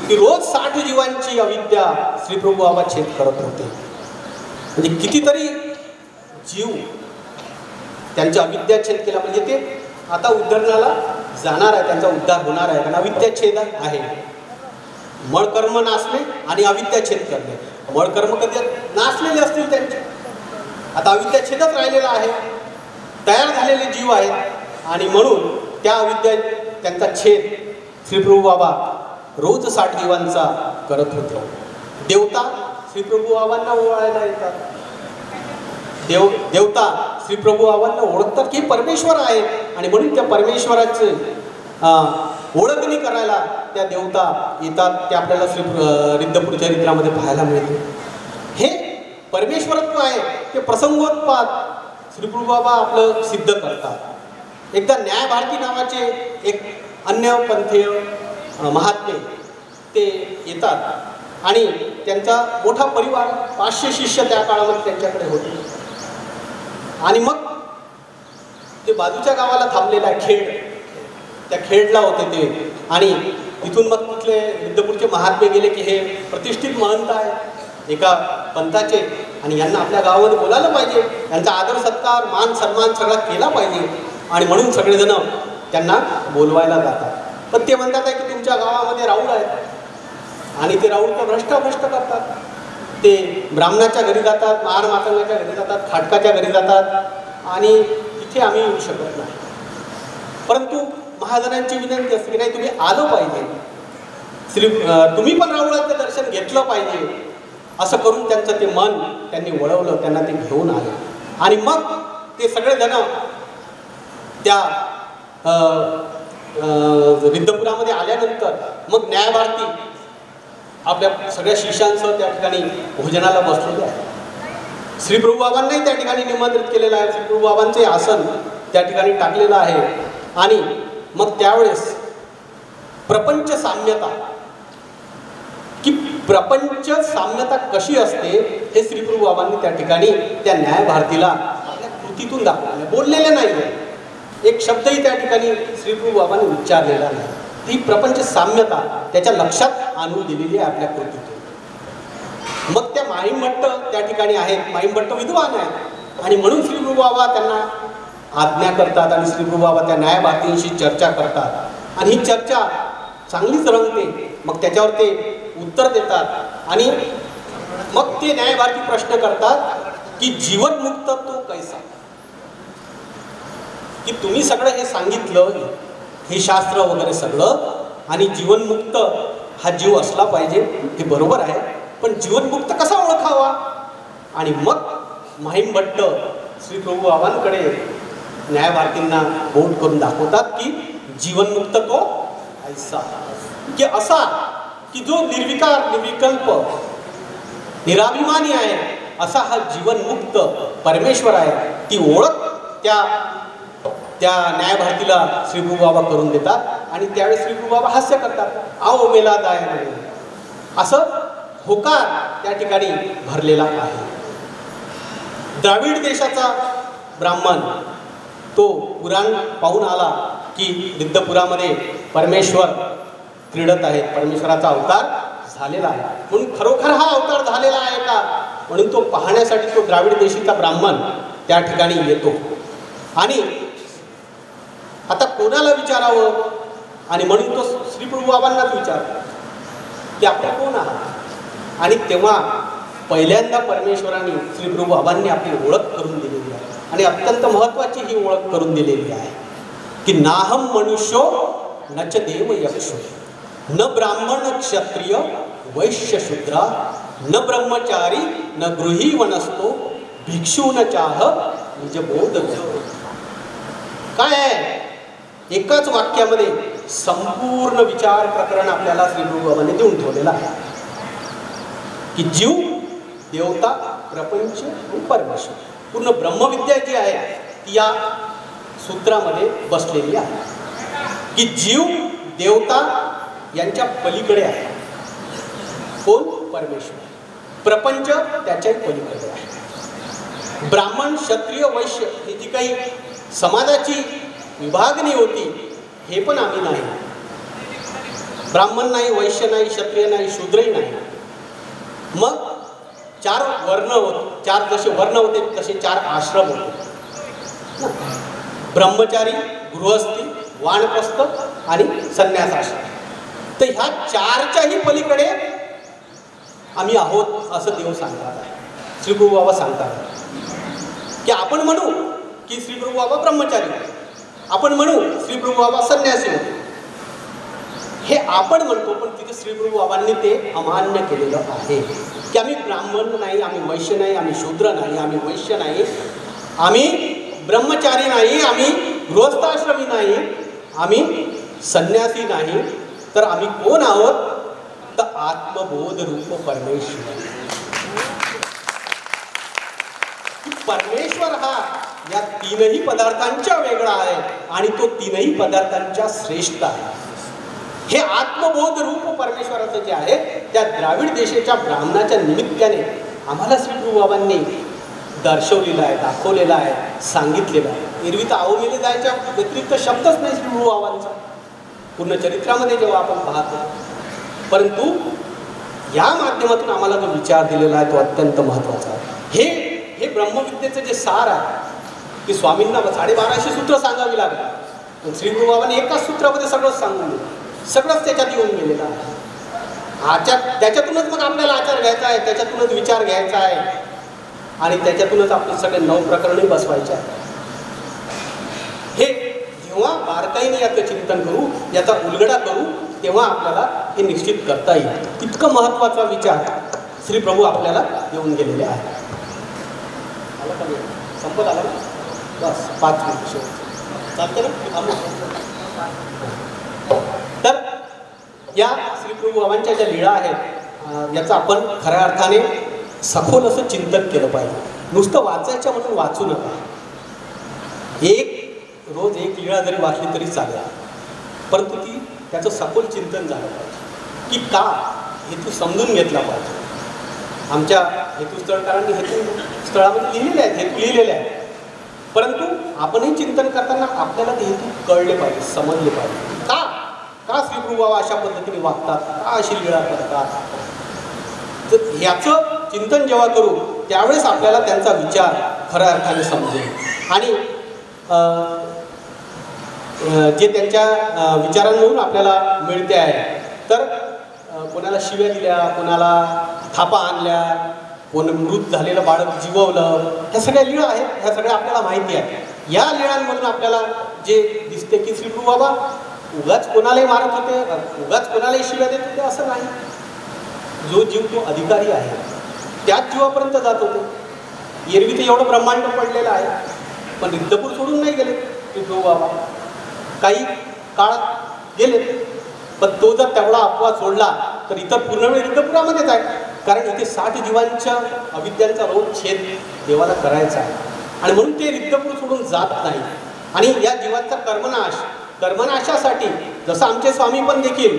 की रोज 60 जीवांची अविद्या श्री प्रभू बाबा छेद करत होते. म्हणजे कितीतरी जीव त्यांच्या अविद्याच्छेद केला. म्हणजे ते आता उद्धरणाला जाणार आहे, त्यांचा उद्धार होणार आहे. कारण अविद्याच्छेद आहे. मळकर्म नासणे आणि अविद्याच्छेद करणे. मळकर्म कधी नासलेले असतील त्यांचे, आता अविद्याच्छेदच राहिलेला आहे, तयार झालेले जीव आहेत. आणि म्हणून त्या अविद्या त्यांचा छेद श्री प्रभू बाबा रोज 60 जीवांचा करत होते. देवता श्री प्रभू बाबांना ओवाळायला येतात. देवता श्री प्रभू बाबांना ओळखतात की परमेश्वर आहे. आणि म्हणून त्या परमेश्वराचे ओळखणी करायला त्या देवता येतात. ते आपल्याला श्री रिद्धपुर चरित्रामध्ये पाहायला मिळते. हे परमेश्वरत्व आहे, ते प्रसंगोत्पाद श्री प्रभू बाबा आपलं सिद्ध करतात. एकदा न्यायभारती नावाचे एक अन्य पंथीय महात्मे ते येतात आणि त्यांचा मोठा परिवार 500 शिष्य त्या काळामध्ये त्यांच्याकडे होते. आणि मग ते बाजूच्या गावाला थांबलेला खेड, त्या खेडला होते ते. आणि तिथून मग तिथले रिद्धपुरचे महात्मे गेले की हे प्रतिष्ठित महंत आहे एका पंथाचे आणि यांना आपल्या गावामध्ये बोलायला पाहिजे, यांचा आदर सत्कार मान सन्मान सगळा केला पाहिजे. आणि म्हणून सगळेजण त्यांना बोलवायला जातात. पण ते म्हणतात आहे की तुमच्या गावामध्ये राऊळ आहेत आणि ते राऊळ तर भ्रष्ट करतात. ते ब्राह्मणाच्या घरी जातात, महार मातंगाच्या घरी जातात, खाटकाच्या घरी जातात आणि इथे आम्ही येऊ शकत नाही. परंतु महाजनांची विनंती असते की नाही तुम्ही आलं पाहिजे, तुम्ही पण राऊळाचं दर्शन घेतलं पाहिजे. असं करून त्यांचं ते मन त्यांनी वळवलं, त्यांना ते घेऊन आले. आणि मग ते सगळेजण त्या रिद्धपुरामध्ये आल्यानंतर मग न्यायभारती आपल्या सगळ्या शिष्यांसह त्या ठिकाणी भोजनाला बसलेले आहे. श्री प्रभू बाबांनाही त्या ठिकाणी निमंत्रित केलेलं आहे. श्री प्रभू बाबांचे आसन त्या ठिकाणी टाकलेलं आहे. आणि मग त्यावेळेस प्रपंच साम्यता, की प्रपंच साम्यता कशी असते हे श्री प्रभू बाबांनी त्या ठिकाणी त्या न्यायभारतीला आपल्या कृतीतून दाखवले. बोललेले नाही आहे, एक शब्दही त्या ठिकाणी श्री प्रभू बाबांनी उच्चारलेला नाही. ही प्रपंच साम्यता त्याच्या लक्षात आणून दिलेली आहे आपल्या कृतीतून. मग त्या माहीमभट्ट त्या ठिकाणी आहेत, माहीमभट्ट विद्वान आहेत. आणि म्हणून श्री प्रभू बाबा त्यांना आज्ञा करतात आणि श्री प्रभू बाबा त्या न्यायभारतींशी चर्चा करतात. आणि ही चर्चा चांगलीच रंगते. मग त्याच्यावर ते उत्तर देतात आणि मग ते न्यायभारती प्रश्न करतात की जीवनमुक्त तो कैसा, की तुम्ही सगळं हे सांगितलं, हे शास्त्र वगैरे सगळं, आणि जीवनमुक्त हा जीव असला पाहिजे हे बरोबर आहे, पण जीवनमुक्त कसा ओळखावा. आणि मग माहीमभट्ट श्री प्रभू बाबांकडे न्यायभारतींना बोट करून दाखवतात की जीवनमुक्त तो ऐसा, की असा की जो निर्विकार निर्विकल्प निराभिमानी आहे, असा हा जीवनमुक्त परमेश्वर आहे. ती ओळख त्या न्यायभारतीला श्री प्रभू बाबा करून देतात. आणि त्यावेळेस श्री प्रभू बाबा हास्य करतात, आओ मेला दाय म्हणून. असं होकार त्या ठिकाणी भरलेला आहे. द्राविड देशाचा ब्राह्मण तो पुराण पाहून आला की रिद्धपुरामध्ये परमेश्वर क्रीडत आहे, परमेश्वराचा अवतार झालेला आहे. म्हणून खरोखर हा अवतार झालेला आहे का म्हणून तो पाहण्यासाठी तो द्राविड देशीचा ब्राह्मण त्या ठिकाणी येतो. आणि आता कोणाला विचारावं, आणि म्हणून तो श्री प्रभू बाबांनाच विचारतो की आपण कोण आहात. आणि तेव्हा पहिल्यांदा परमेश्वराने श्री प्रभू बाबांनी आपली ओळख करून दिलेली आहे. आणि अत्यंत महत्त्वाची ही ओळख करून दिलेली आहे की नाहम मनुष्यो न च देव यक्षो, न ब्राह्मण क्षत्रिय वैश्य शूद्रा, न ब्रह्मचारी न गृही वनस्तो, भिक्षू न चाह निज बोध. काय आहे? एकाच वाक्यामध्ये संपूर्ण विचार प्रकरण आपल्याला श्री प्रभू बाबांनी देऊन ठेवलेलं आहे की जीव, देवता, प्रपंच आणि परमेश्वर. पूर्ण ब्रह्मविद्या जी आहे या सूत्रामध्ये बसलेली आहे की जीव देवता यांच्या पलीकडे आहे. कोण? परमेश्वर. प्रपंच त्याच्याही पलीकडे आहे. ब्राह्मण, क्षत्रिय, वैश्य ही जी काही समाजाची विभागणी होती हे पण आम्ही नाही. ब्राह्मण नाही, वैश्य नाही, क्षत्रिय नाही, शूद्रही नाही. मग 4 वर्ण होते. 4 जसे वर्ण होते तसे 4 आश्रम होते. ब्रह्मचारी, गृहस्थी, वानप्रस्थ आणि संन्यास आश्रम. तर ह्या 4च्याही पलीकडे आम्ही आहोत असं देव सांगतात आहे. श्री गुरु बाबा सांगतात की आपण म्हणू की श्री गुरु बाबा ब्रह्मचारी होते, आपण म्हणू श्री गुरु बाबा संन्यासी होते. हे आपण म्हणतो, पण तिथे श्री गुरु बाबांनी ते अमान्य केलेलं आहे की आम्ही ब्राह्मण नाही, आम्ही वैश्य नाही, आम्ही शूद्र नाही, आम्ही वैश्य नाही, आम्ही ब्रह्मचारी नाही, आम्ही गृहस्थाश्रमी नाही, आम्ही संन्यासी नाही. तर आम्ही कोण आहोत? तर आत्मबोध रूप परमेश्वर. परमेश्वर हा या 3ही पदार्थांच्या वेगळा आहे आणि तो 3ही पदार्थांच्या श्रेष्ठ आहे. हे आत्मबोध रूप परमेश्वराचं जे आहे त्या द्राविड देशाच्या ब्राह्मणाच्या निमित्ताने आम्हाला श्री गुरु बाबांनी दर्शवलेलं आहे, दाखवलेलं आहे, सांगितलेलं आहे. एरवी तर आवमेले जायच्या व्यतिरिक्त शब्दच नाही श्री गुरु बाबांचा पूर्ण चरित्रामध्ये जेव्हा आपण पाहतो. परंतु या माध्यमातून आम्हाला जो विचार दिलेला आहे तो अत्यंत महत्त्वाचा आहे. हे ब्रह्मविद्येचं जे सार आहे की स्वामींना 1250 सूत्र सांगावी लागली, पण श्री गुरु बाबांनी एकाच सूत्रामध्ये सगळंच सांगून दिलं. सगळंच त्याच्यात येऊन गेलेलं आहे. त्याच्यातूनच मग आपल्याला आचार घ्यायचा आहे, त्याच्यातूनच विचार घ्यायचा आहे आणि त्याच्यातूनच आपले सगळे 9 प्रकरणही बसवायचे आहे. हे जेव्हा बारकाईने याचं चिंतन करू, याचा उलगडा करू, तेव्हा आपल्याला हे निश्चित करता येईल. इतकं महत्त्वाचा विचार श्री प्रभू आपल्याला देऊन गेलेले आहे. संपत आला ना? बस 5 मिनिट चालते ना? तर या श्री प्रभू बाबांच्या ज्या लीळा आहेत याचं आपण खऱ्या अर्थाने सखोल असं चिंतन केलं पाहिजे. नुसतं वाचायचं म्हणून वाचू नका. रोज एक लीळा जरी वाचली तरी चालेल, परंतु ती त्याचं सखोल चिंतन झालं पाहिजे की का हेतू समजून घेतला पाहिजे. आमच्या हेतुस्थळकारांनी हेतुस्थळामध्ये लिहिलेले आहेत, हेतू लिहिलेले आहेत, परंतु आपणही चिंतन करताना आपल्याला ते हेतू कळले पाहिजे, समजले पाहिजे. का श्री गुरु बाबा अशा पद्धतीने वागतात, का अशी लीळा करतात. तर ह्याचं चिंतन जेव्हा करू त्यावेळेस आपल्याला त्यांचा विचार खऱ्या अर्थाने समजेल आणि जे त्यांच्या विचारांवरून आपल्याला मिळते आहे. तर कोणाला शिव्या दिल्या, कोणाला थापा आणल्या, कोण मृत झालेलं बाळक जिववलं, ह्या सगळ्या लीळा आहेत. ह्या सगळ्या आपल्याला माहिती आहे. या लीळांमधून आपल्याला जे दिसते की श्री गुरु बाबा उगाच कोणालाही मारत होते, उगाच कोणालाही शिव्या देत होते असं नाही. जो जीव तो अधिकारी आहे त्याच जीवापर्यंत जात होते. एरवी तर एवढं ब्रह्मांड पडलेलं आहे, पण रिद्धपूर सोडून नाही गेले श्री प्रभू बाबा. काही काळ गेले, पण तो जर तेवढा अपवाद सोडला तर इतर पूर्ण वेळ रिद्धपुरामध्येच आहे. कारण इथे 60 जीवांच्या अविद्यांचा रोज छेद देवाला करायचा आहे आणि म्हणून ते रिद्धपूर सोडून जात नाही. आणि या जीवांचा कर्मनाशासाठी जसं आमचे स्वामी पण देखील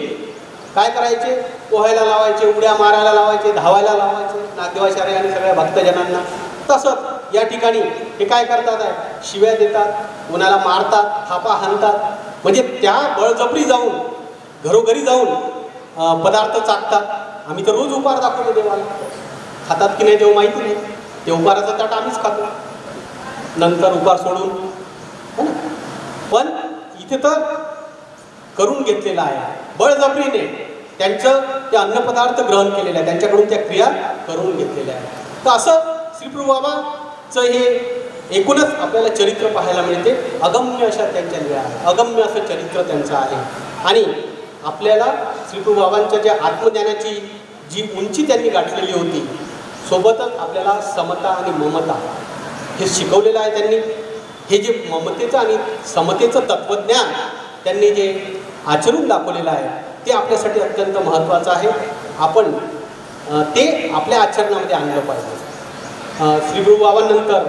काय करायचे, पोहायला लावायचे, उड्या मारायला लावायचे, धावायला लावायचे नागदेवाचार्य आणि सगळ्या भक्तजनांना, तसंच या ठिकाणी हे काय करतात आहे, शिव्या देतात, कोणाला मारतात, थापा हाणतात. म्हणजे त्या बळजबरी जाऊन घरोघरी जाऊन पदार्थ चाकतात. आम्ही तर रोज उपहार दाखवतो देवाला, खातात की नाही देव माहिती नाही. ते उपहाराचं ताट आम्हीच खातो नंतर उपहार सोडून, हो ना. पण इथे तर करून घेतलेलं आहे बळजबरीने. त्यांचं ते अन्नपदार्थ ग्रहण केलेलं आहे, त्यांच्याकडून त्या क्रिया करून घेतलेल्या आहेत. तर असं श्री प्रभू बाबाचं हे एकूणच आपल्याला चरित्र पाहायला मिळते. अगम्य अशा त्यांच्या लीळा आहेत, अगम्य असं चरित्र त्यांचं आहे. आणि आपल्याला श्री प्रभू बाबांच्या ज्या आत्मज्ञानाची जी उंची त्यांनी गाठलेली होती, सोबतच आपल्याला समता आणि ममता हे शिकवलेलं आहे त्यांनी. हे जे ममतेचं आणि समतेचं तत्त्वज्ञान त्यांनी जे आचरून दाखवलेलं आहे ते आपल्यासाठी अत्यंत महत्त्वाचं आहे. आपण ते आपल्या आचरणामध्ये आणलं पाहिजे. श्री गुरु बाबांनंतर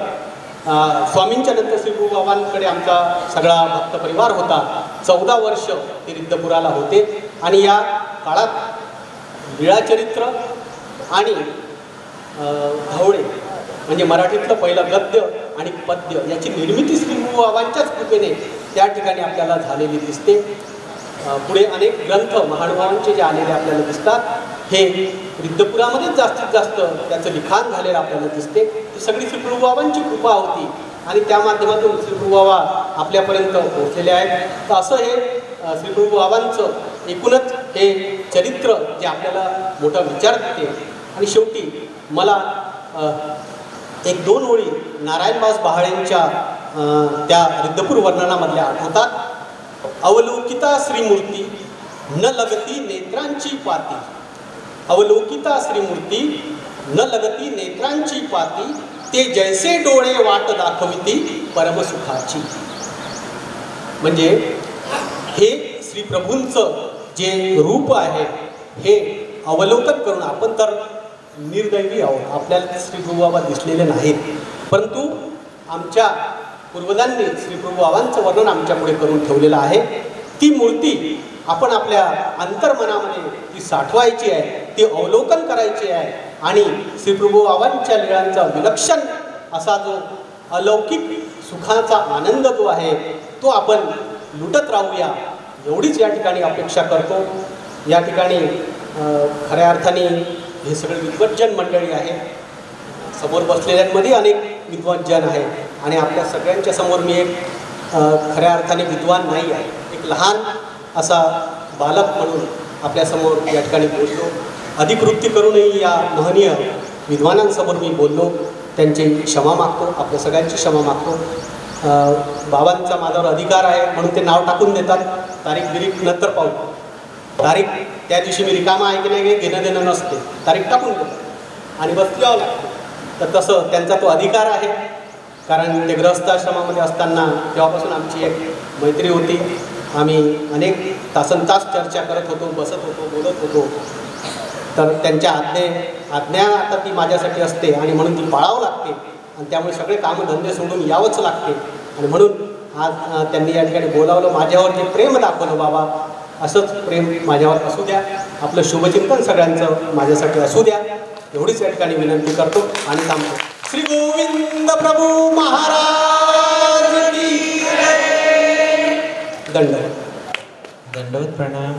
स्वामींच्या नंतर श्रीप्रभूबाबांकडे आमचा सगळा भक्त परिवार होता. 14 वर्ष ते रिद्धपुराला होते आणि या काळात लीळाचरित्र आणि धवळे म्हणजे मराठीतलं पहिलं गद्य आणि पद्य याची निर्मिती श्रीप्रभूबाबांच्याच कृपेने त्या ठिकाणी आपल्याला झालेली दिसते. पुढे अनेक ग्रंथ महानुभावांचे जे आलेले आपल्याला दिसतात हे रिद्धपुरामध्येच जास्तीत जास्त त्याचं लिखाण झालेलं आपल्याला दिसते. ही सगळी श्रीप्रभूबाबांची कृपा होती आणि त्या माध्यमातून श्रीप्रभूबाबा आपल्यापर्यंत पोहोचलेले आहेत. तर असं हे श्रीप्रभूबाबांचं एकूणच हे चरित्र जे आपल्याला मोठा विचार देते. आणि शेवटी मला 1-2 ओळी नारायणदास बहाळेंच्या त्या रिद्धपूर वर्णनामधल्या आठवतात. अवलोकिता श्रीमूर्ती न लगती नेत्रांची पाती, अवलोकिता श्रीमूर्ती न लगती नेत्रांची पाती, ते जैसे डोळे वाट दाखविती परमसुखाची. म्हणजे हे श्रीप्रभूंचं जे रूप आहे हे अवलोकन करून आपण तर निर्दैवी आहोत, आपल्याला श्रीप्रभूबाबा दिसलेले नाहीत, परंतु आमच्या पूर्वजांनी श्रीप्रभूबाबांचं वर्णन आमच्यापुढे करून ठेवलेलं आहे. ती मूर्ती आपण आपल्या अंतर्मनामध्ये ती साठवायची आहे, ती अवलोकन करायची आहे आणि श्रीप्रभूबाबांच्या लीळांचा विलक्षण असा जो अलौकिक सुखाचा आनंद जो आहे तो आपण लुटत राहूया एवढीच या ठिकाणी अपेक्षा करतो. या ठिकाणी खऱ्या अर्थाने हे सगळे विद्वज्जन मंडळी आहे. समोर बसलेल्यांमध्ये अनेक विद्वान आहेत आणि आपल्या सगळ्यांच्या समोर मी एक खऱ्या अर्थाने विद्वान नाही आहे, एक लहान असा बालक म्हणून आपल्यासमोर या ठिकाणी बोललो. अधिकृती करूनही या महनीय विद्वानांसमोर मी बोललो, त्यांची क्षमा मागतो, आपल्या सगळ्यांची क्षमा मागतो. बाबांचा माझ्यावर अधिकार आहे म्हणून ते नाव टाकून देतात, तारीख बिरीख नंतर पाहू, तारीख त्या दिवशी मी रिकामा आहे की नाही घेणं देणं नसते, तारीख टाकून देतात आणि बस यावं लागतं. तर तसं त्यांचा तो अधिकार आहे, कारण ते गृहस्थाश्रमामध्ये असताना तेव्हापासून आमची एक मैत्री होती. आम्ही अनेक तासनतास चर्चा करत होतो, बसत होतो, बोलत होतो. तर त्यांच्या आज्ञा आता ती माझ्यासाठी असते आणि म्हणून ती पाळावं लागते आणि त्यामुळे सगळे कामधंदे सोडून यावंच लागते. आणि म्हणून आज त्यांनी या ठिकाणी बोलावलं, माझ्यावर जे प्रेम दाखवलं बाबा असंच प्रेम माझ्यावर असू द्या, आपलं शुभचिंतन सगळ्यांचं माझ्यासाठी असू द्या एवढीच या ठिकाणी विनंती करतो आणि थांबतो. श्री गोविंद प्रभू महाराज की जय. दंडवत दंडवत प्रणाम.